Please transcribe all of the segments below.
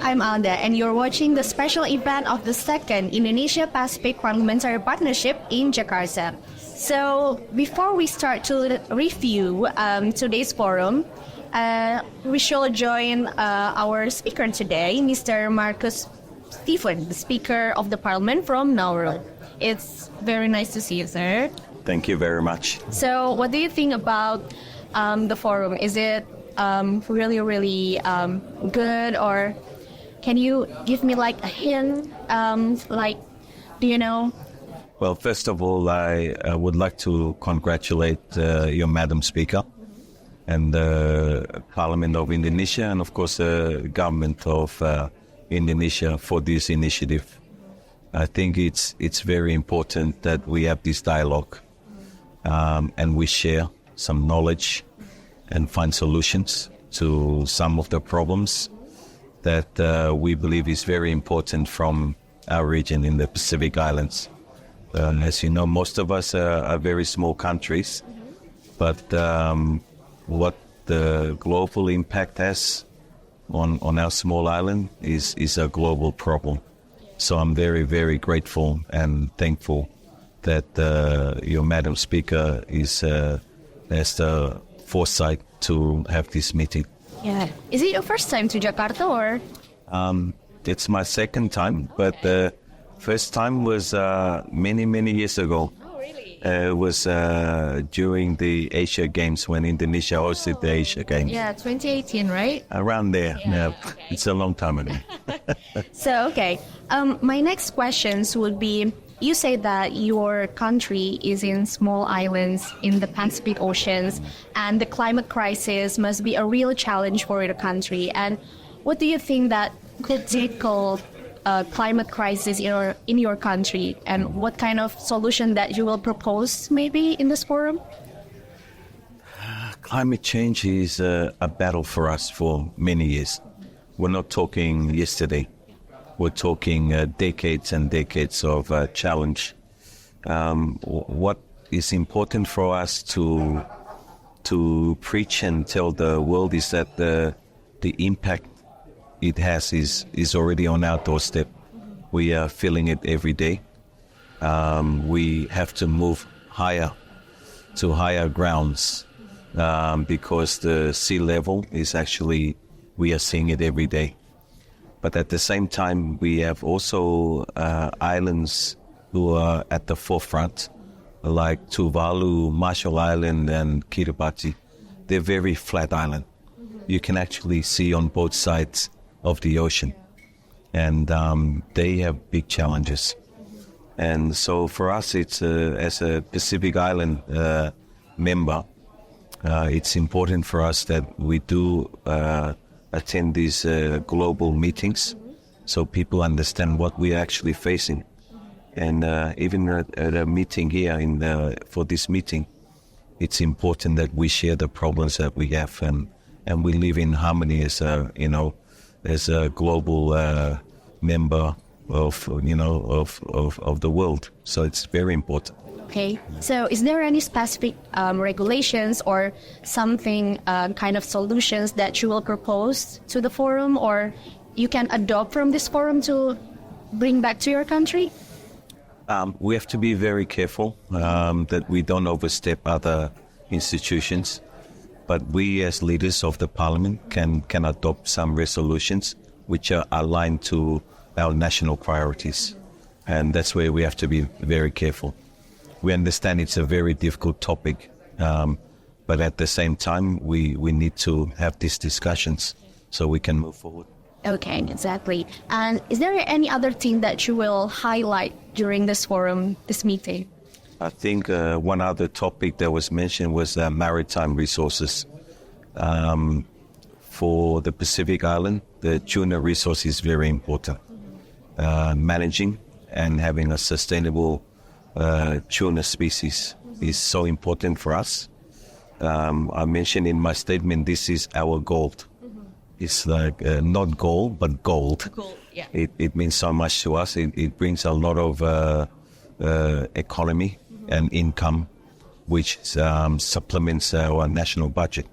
I'm Alda, and you're watching the special event of the second Indonesia-Pacific Parliamentary Partnership in Jakarta. So, before we start to review today's forum, we shall join our speaker today, Mr. Marcus Stephen, the Speaker of the Parliament from Nauru. It's very nice to see you, sir. Thank you very much. So, what do you think about the forum? Is it really good, or can you give me like a hint? Do you know? Well, first of all, I would like to congratulate your Madam Speaker and the Parliament of Indonesia and, of course, the government of Indonesia for this initiative. I think it's very important that we have this dialogue and we share some knowledge and find solutions to some of the problems that we believe is very important from our region in the Pacific Islands. As you know, most of us are very small countries, but what the global impact has on our small island is a global problem. So I'm very, very grateful and thankful that your Madam Speaker has the foresight to have this meeting. Yeah. Is it your first time to Jakarta, or? It's my second time, but the first time was many years ago. Oh, really? It was during the Asia Games when Indonesia hosted the Asia Games. Yeah, 2018, right? Around there. Yeah. Okay. It's a long time ago. So, okay. My next questions would be, you say that your country is in small islands in the Pacific Oceans, and the climate crisis must be a real challenge for the country. And what do you think that could tackle climate crisis in your country, and what kind of solution that you will propose maybe in this forum? Climate change is a battle for us for many years. We're not talking yesterday. We're talking decades and decades of challenge. What is important for us to preach and tell the world is that the impact it has is already on our doorstep. We are feeling it every day. We have to move higher to higher grounds because the sea level is actually, we are seeing it every day. But at the same time, we have also islands who are at the forefront, like Tuvalu, Marshall Island, and Kiribati. They're very flat island. You can actually see on both sides of the ocean, and they have big challenges. And so for us, it's as a Pacific Island member, it's important for us that we do attend these global meetings so people understand what we're actually facing. And even at a meeting here for this meeting, it's important that we share the problems that we have and we live in harmony as a global member of the world. So it's very important. Okay. So is there any specific regulations or something kind of solutions that you will propose to the forum, or you can adopt from this forum to bring back to your country? We have to be very careful that we don't overstep other institutions. But we as leaders of the Parliament can adopt some resolutions which are aligned to our national priorities. And that's where we have to be very careful. We understand it's a very difficult topic, but at the same time, we need to have these discussions so we can move forward. Okay, exactly. And is there any other thing that you will highlight during this forum, this meeting? I think one other topic that was mentioned was maritime resources. For the Pacific Island, the tuna resource is very important. Managing and having a sustainable tuna species is so important for us. I mentioned in my statement, this is our gold. It's like not gold, but gold. Gold, yeah. It means so much to us. It brings a lot of economy and income, which supplements our national budget.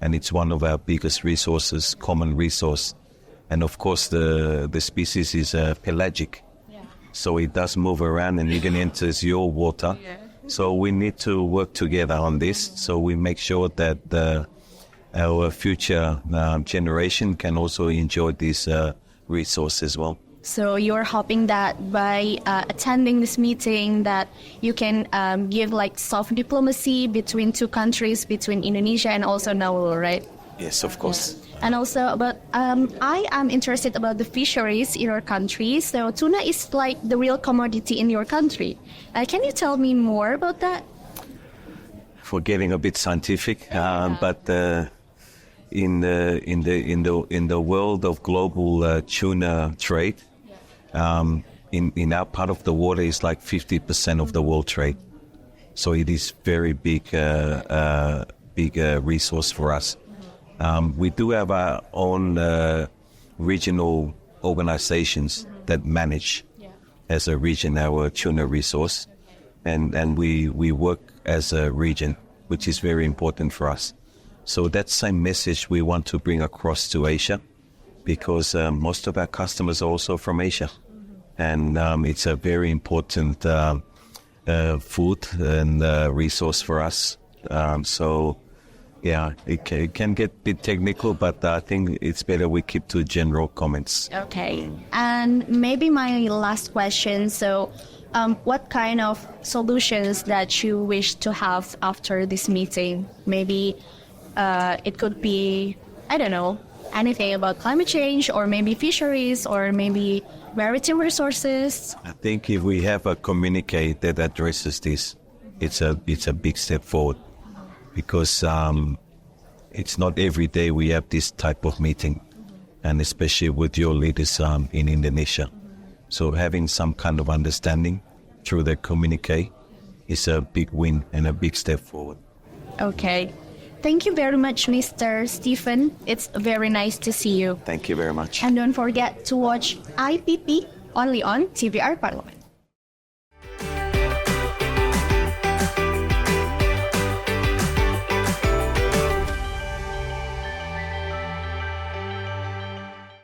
And it's one of our biggest resources, common resource And of course, the species is pelagic. So it does move around and even enters your water. So we need to work together on this. So we make sure that our future generation can also enjoy this resource as well. So you're hoping that by attending this meeting that you can give like soft diplomacy between two countries, between Indonesia and also Nauru, right? Yes, of course. And also about, I am interested about the fisheries in your country. So tuna is like the real commodity in your country. Can you tell me more about that? For getting a bit scientific, but in the world of global tuna trade, in our part of the water is like 50% of the world trade. So it is very big resource for us. We do have our own regional organizations that manage as a region our tuna resource, and we work as a region, which is very important for us. So that same message we want to bring across to Asia, because most of our customers are also from Asia, and it's a very important food and resource for us. Yeah, it can get a bit technical, but I think it's better we keep to general comments. Okay. And maybe my last question. So what kind of solutions that you wish to have after this meeting? Maybe it could be, I don't know, anything about climate change, or maybe fisheries, or maybe maritime resources. I think if we have a communique that addresses this, it's a big step forward. Because it's not every day we have this type of meeting, and especially with your leaders in Indonesia. So having some kind of understanding through the communique is a big win and a big step forward. Okay. Thank you very much, Mr. Stephen. It's very nice to see you. Thank you very much. And don't forget to watch IPP only on TVR Parlemen.